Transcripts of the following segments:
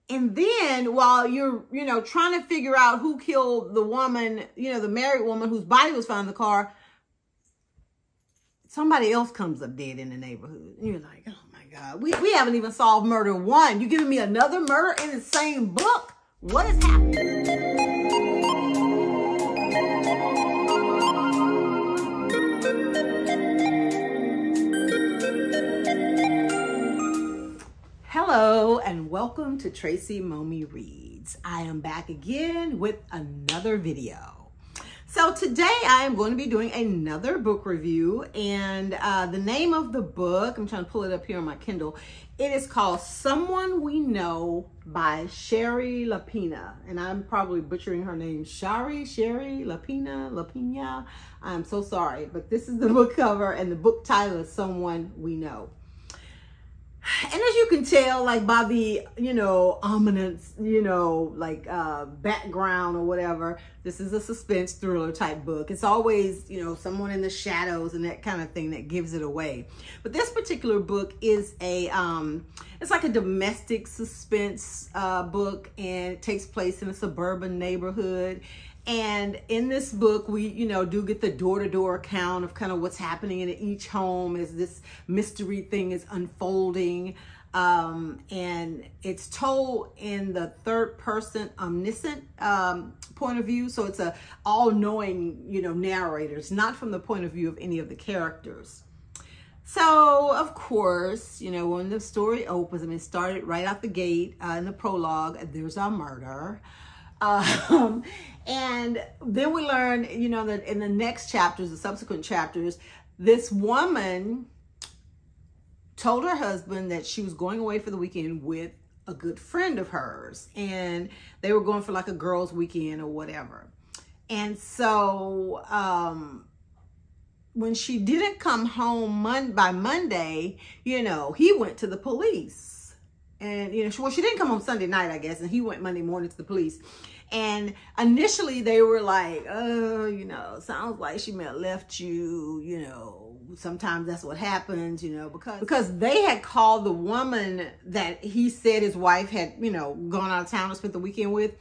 And then while you're, trying to figure out who killed the woman, the married woman whose body was found in the car, somebody else comes up dead in the neighborhood. And you're like, oh my God, we haven't even solved murder one. You giving me another murder in the same book? What is happening? Hello and welcome to Tracy Mommy Reads. I am back again with another video. So today I am going to be doing another book review, and the name of the book, I'm trying to pull it up here on my Kindle. It is called Someone We Know by Shari Lapena, and I'm probably butchering her name. Shari Lapena. I'm so sorry, but this is the book cover, and the book title is Someone We Know. And as you can tell, like by the, ominous, background or whatever, this is a suspense thriller type book. It's always, someone in the shadows and that kind of thing that gives it away. But this particular book is it's like a domestic suspense book, and it takes place in a suburban neighborhood. And in this book, we, do get the door-to-door account of kind of what's happening in each home as this mystery thing is unfolding. And it's told in the third person omniscient point of view. So it's a all-knowing, narrator. It's not from the point of view of any of the characters. So, of course, when the story opens, it started right out the gate in the prologue, there's a murder. And then we learn, that in the next chapters, the subsequent chapters, this woman told her husband that she was going away for the weekend with a good friend of hers, and they were going for like a girls' weekend or whatever. And so, when she didn't come home by Monday, he went to the police. And, well, she didn't come home Sunday night, I guess, and he went Monday morning to the police. And initially they were like, oh, sounds like she may have left you, sometimes that's what happens, because they had called the woman that he said his wife had, gone out of town to spend the weekend with.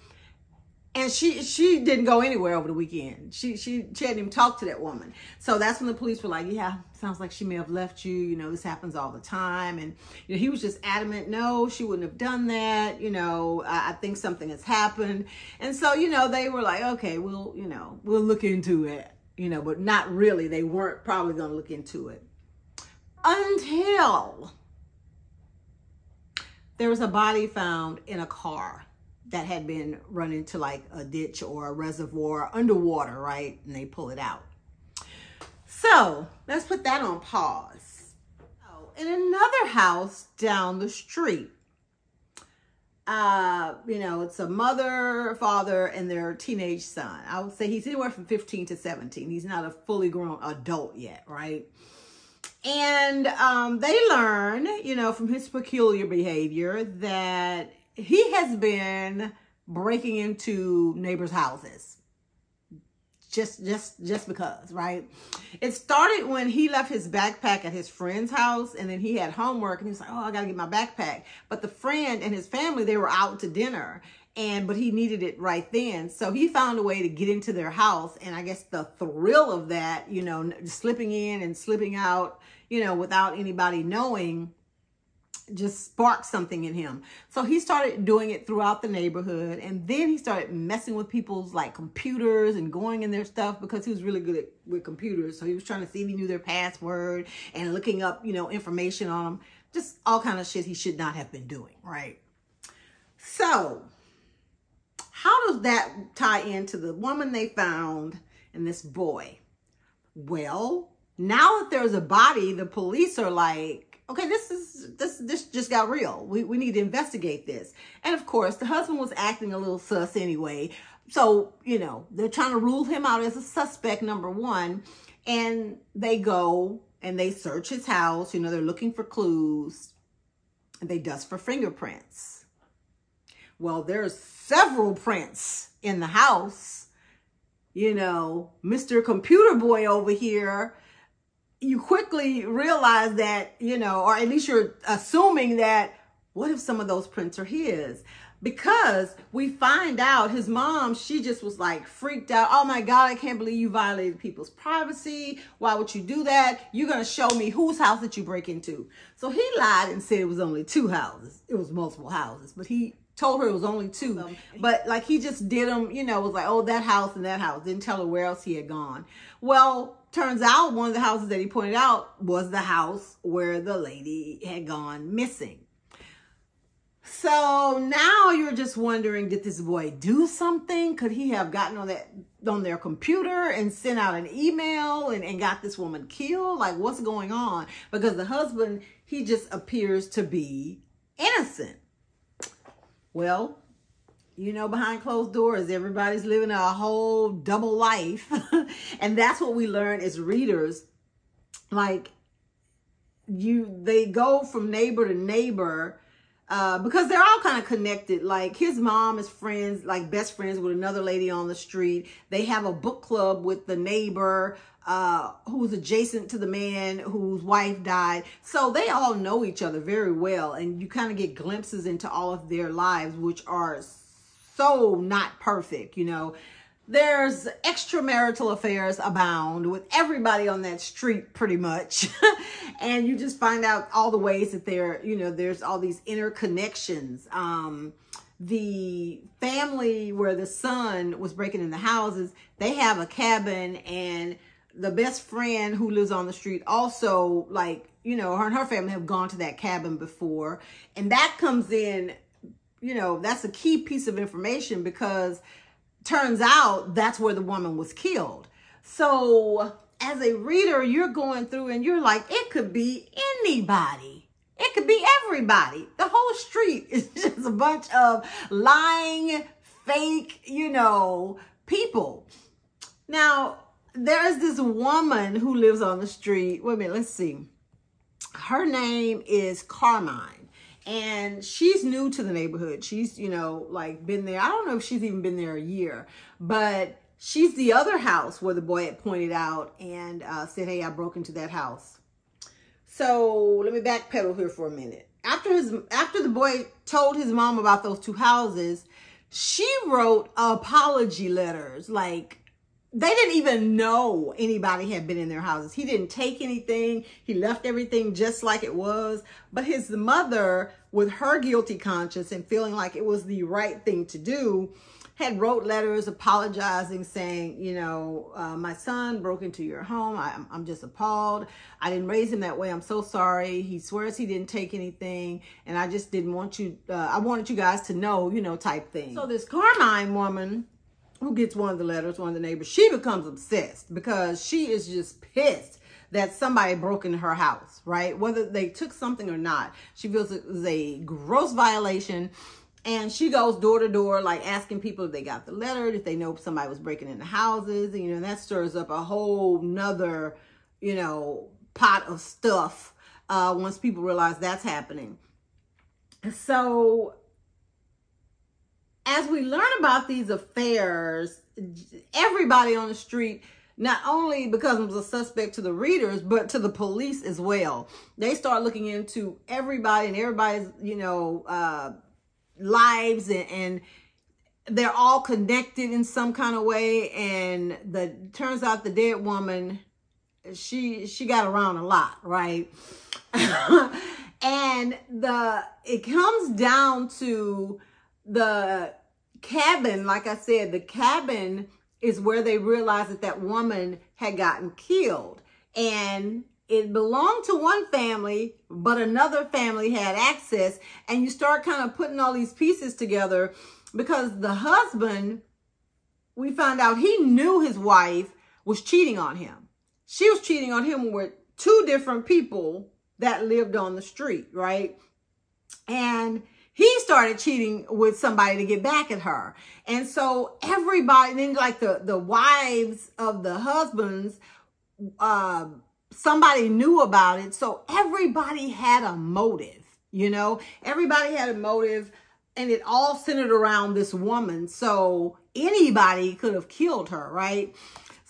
And she didn't go anywhere over the weekend. She hadn't even talked to that woman. So that's when the police were like, yeah, sounds like she may have left you. This happens all the time. And he was just adamant, no, she wouldn't have done that. I think something has happened. And so, they were like, okay, we'll look into it, but not really. They weren't probably going to look into it until there was a body found in a car that had been run into like a ditch or a reservoir underwater, right? And they pull it out. So let's put that on pause. In another house down the street, it's a mother, father, and their teenage son. I would say he's anywhere from 15 to 17. He's not a fully grown adult yet, right? And they learn, from his peculiar behavior that he has been breaking into neighbors' houses. Just because, right? It started when he left his backpack at his friend's house, and then he had homework, and he was like, oh, I gotta get my backpack. But the friend and his family, they were out to dinner, but he needed it right then. So he found a way to get into their house, and I guess the thrill of that, slipping in and slipping out, without anybody knowing, just sparked something in him. So he started doing it throughout the neighborhood, and then he started messing with people's like computers and going in their stuff because he was really good with computers. So he was trying to see if he knew their password and looking up, information on them, just all kind of shit he should not have been doing, right? So how does that tie into the woman they found and this boy? Well, now that there's a body, the police are like, okay, this just got real. We need to investigate this. And of course, the husband was acting a little sus anyway. So, they're trying to rule him out as a suspect, number one. And they go and they search his house. They're looking for clues. And they dust for fingerprints. Well, there's several prints in the house. Mr. Computer Boy over here, you quickly realize that, or at least you're assuming that, what if some of those prints are his? Because we find out his mom, she just was like freaked out. Oh my God, I can't believe you violated people's privacy. Why would you do that? You're going to show me whose house did you break into? So he lied and said it was only 2 houses. It was multiple houses, but he told her it was only 2. But like he just did them, you know, was like, oh, that house and that house. Didn't tell her where else he had gone. Well, turns out one of the houses that he pointed out was the house where the lady had gone missing. So now you're just wondering, did this boy do something? Could he have gotten on their computer and sent out an email and got this woman killed? Like, what's going on? Because the husband, he just appears to be innocent. Well, you know, behind closed doors, everybody's living a whole double life. And that's what we learn as readers. Like, they go from neighbor to neighbor, because they're all kind of connected. Like his mom is friends, like best friends with another lady on the street. They have a book club with the neighbor who's adjacent to the man whose wife died. So they all know each other very well. And you kind of get glimpses into all of their lives, which are so not perfect, you know. There's extramarital affairs abound with everybody on that street pretty much. And you just find out all the ways that there's all these interconnections. The family where the son was breaking into houses, they have a cabin, and the best friend who lives on the street also, like, you know, her and her family have gone to that cabin before. And that comes in, you know, that's a key piece of information, because turns out that's where the woman was killed. So as a reader, you're going through and you're like, it could be anybody. It could be everybody. The whole street is just a bunch of lying, fake, you know, people. Now, there is this woman who lives on the street. Wait a minute, let's see. Her name is Carmine. And she's new to the neighborhood. She's, you know, like been there. I don't know if she's even been there a year, but she's the other house where the boy had pointed out and said, hey, I broke into that house. So let me backpedal here for a minute. After the boy told his mom about those 2 houses, she wrote apology letters. Like, they didn't even know anybody had been in their houses. He didn't take anything. He left everything just like it was. But his mother, with her guilty conscience and feeling like it was the right thing to do, had wrote letters apologizing, saying, you know, my son broke into your home. I'm just appalled. I didn't raise him that way. I'm so sorry. He swears he didn't take anything. And I just didn't want you, I wanted you guys to know, you know, type thing. So this Carmine woman, who gets one of the letters, one of the neighbors, she becomes obsessed because she is just pissed that somebody broke into her house, right? Whether they took something or not, she feels it was a gross violation. And she goes door to door, like asking people if they got the letter, if they know if somebody was breaking into houses. And, you know, that stirs up a whole nother, you know, pot of stuff once people realize that's happening. So as we learn about these affairs, everybody on the street not only becomes a suspect to the readers, but to the police as well. They start looking into everybody and everybody's, you know, lives, and they're all connected in some kind of way. And turns out the dead woman, she got around a lot, right? And it comes down to the cabin. Like I said, the cabin is where they realized that that woman had gotten killed, and it belonged to one family, but another family had access. And you start kind of putting all these pieces together, because the husband, we found out he knew his wife was cheating on him. She was cheating on him with 2 different people that lived on the street, right? And he started cheating with somebody to get back at her. And so everybody, then like the wives of the husbands, somebody knew about it. So everybody had a motive, you know, everybody had a motive, and it all centered around this woman. So anybody could have killed her, right?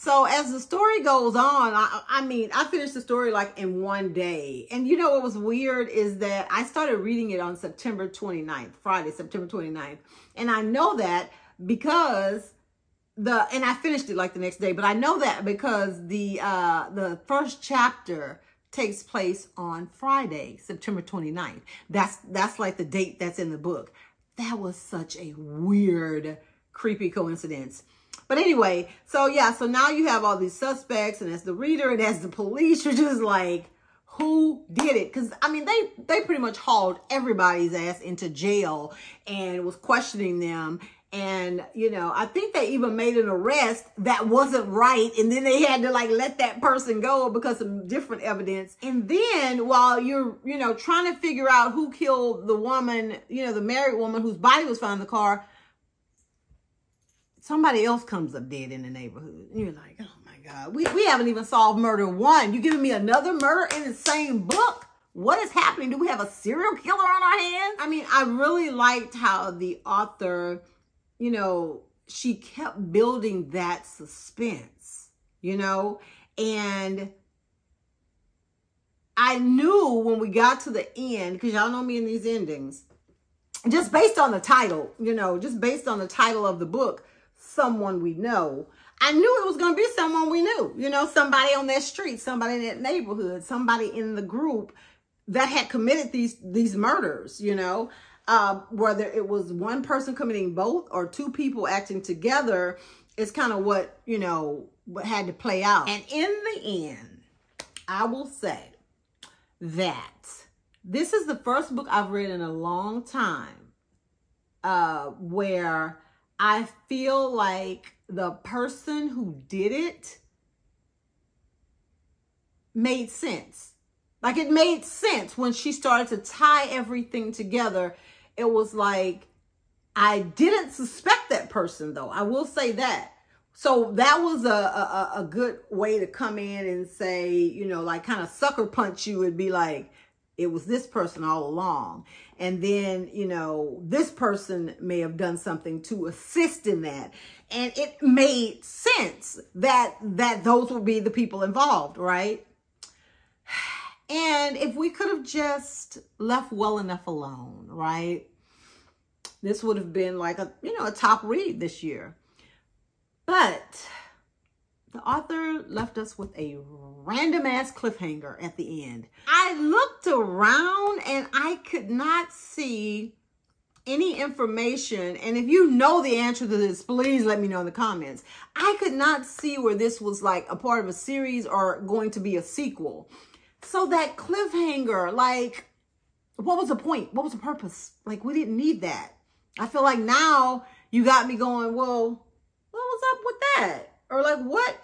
So as the story goes on, I finished the story like in one day. And you know what was weird is that I started reading it on September 29th, Friday, September 29th. And I know that because and I finished it like the next day, but I know that because the first chapter takes place on Friday, September 29th. That's like the date that's in the book. That was such a weird, creepy coincidence. But anyway, so yeah, so now you have all these suspects, and as the reader and as the police, you're just like, who did it? Because, I mean, they pretty much hauled everybody's ass into jail and was questioning them. And, you know, I think they even made an arrest that wasn't right. And then they had to like let that person go because of different evidence. And then while you're, you know, trying to figure out who killed the woman, you know, the married woman whose body was found in the car, somebody else comes up dead in the neighborhood. And you're like, oh my God, we haven't even solved murder one. You giving me another murder in the same book? What is happening? Do we have a serial killer on our hands? I mean, I really liked how the author, you know, she kept building that suspense, you know, and I knew when we got to the end, because y'all know me in these endings, just based on the title, you know, just based on the title of the book, Someone We Know, I knew it was going to be someone we knew, you know, somebody on that street, somebody in that neighborhood, somebody in the group that had committed these murders, you know. Whether it was one person committing both or two people acting together is kind of what, you know, what had to play out. And in the end, I will say that this is the first book I've read in a long time where I feel like the person who did it made sense. Like it made sense when she started to tie everything together. It was like, I didn't suspect that person though. I will say that. So that was a good way to come in and say, you know, like kind of sucker punch you and be like, it was this person all along. And then, you know, this person may have done something to assist in that. And it made sense that those would be the people involved, right? And if we could have just left well enough alone, right? This would have been like a, you know, a top read this year. But the author left us with a random ass cliffhanger at the end. I looked around and I could not see any information. And if you know the answer to this, please let me know in the comments. I could not see where this was like a part of a series or going to be a sequel. So that cliffhanger, like, what was the point? What was the purpose? Like, we didn't need that. I feel like now you got me going, well, what was up with that? Or like, what?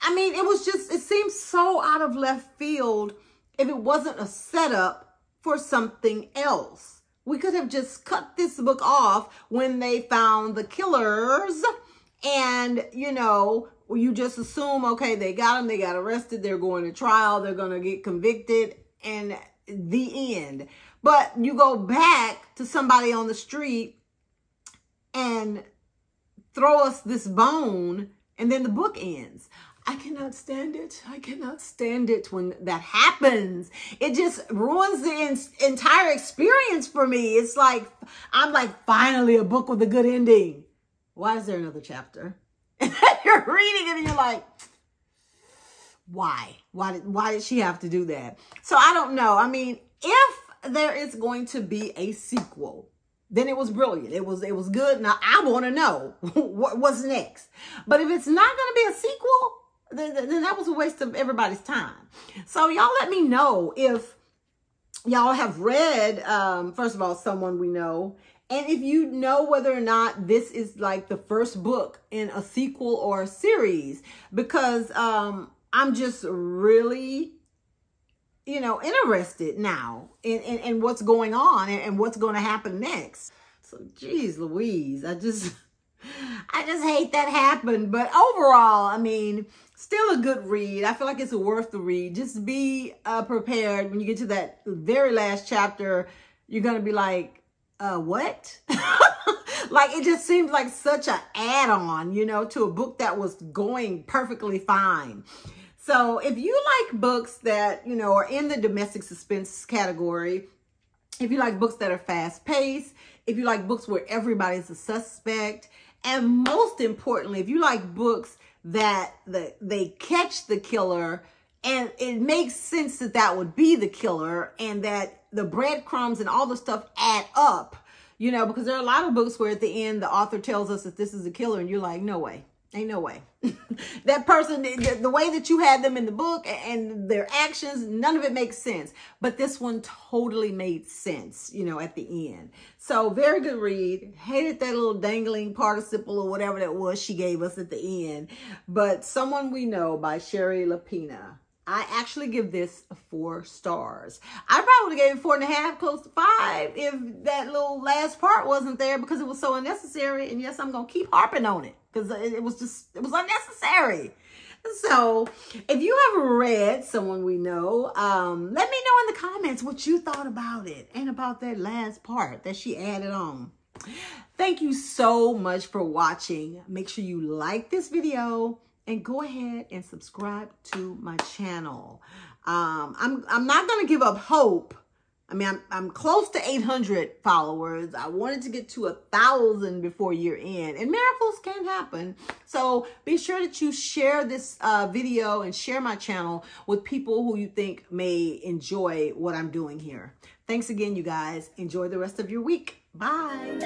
I mean, it was just, it seems so out of left field if it wasn't a setup for something else. We could have just cut this book off when they found the killers and, you know, you just assume, okay, they got them, they got arrested, they're going to trial, they're going to get convicted, and the end. But you go back to somebody on the street and throw us this bone, and then the book ends. I cannot stand it. I cannot stand it when that happens. It just ruins the entire experience for me. It's like, I'm like, finally a book with a good ending. Why is there another chapter? And you're reading it and you're like, why? Why did she have to do that? So I don't know. I mean, if there is going to be a sequel, then it was brilliant. It was good. Now I want to know what's next. But if it's not going to be a sequel, then that was a waste of everybody's time. So y'all let me know if y'all have read, first of all, Someone We Know. And if you know whether or not this is like the first book in a sequel or a series, because I'm just really, you know, interested now in what's going on and what's going to happen next. So, geez Louise, I just hate that happened. But overall, I mean, still a good read. I feel like it's worth the read. Just be prepared when you get to that very last chapter. You're going to be like, what? Like, it just seems like such an add-on, you know, to a book that was going perfectly fine. So if you like books that, you know, are in the domestic suspense category, if you like books that are fast-paced, if you like books where everybody's a suspect, and most importantly, if you like books that they catch the killer and it makes sense that that would be the killer and that the breadcrumbs and all the stuff add up, you know, because there are a lot of books where at the end the author tells us that this is a killer and you're like, no way. Ain't no way. That person, the way that you had them in the book and their actions, none of it makes sense. But this one totally made sense, you know, at the end. So very good read. Hated that little dangling participle or whatever that was she gave us at the end. But Someone We Know by Shari Lapena. I actually give this 4 stars. I probably gave it 4.5, close to 5, if that little last part wasn't there because it was so unnecessary. And yes, I'm going to keep harping on it because it was unnecessary. So if you have read Someone We Know, let me know in the comments what you thought about it and about that last part that she added on. Thank you so much for watching. Make sure you like this video and go ahead and subscribe to my channel. I'm not going to give up hope. I mean, I'm close to 800 followers. I wanted to get to 1,000 before year end, and miracles can happen. So be sure that you share this video and share my channel with people who you think may enjoy what I'm doing here. Thanks again, you guys. Enjoy the rest of your week. Bye.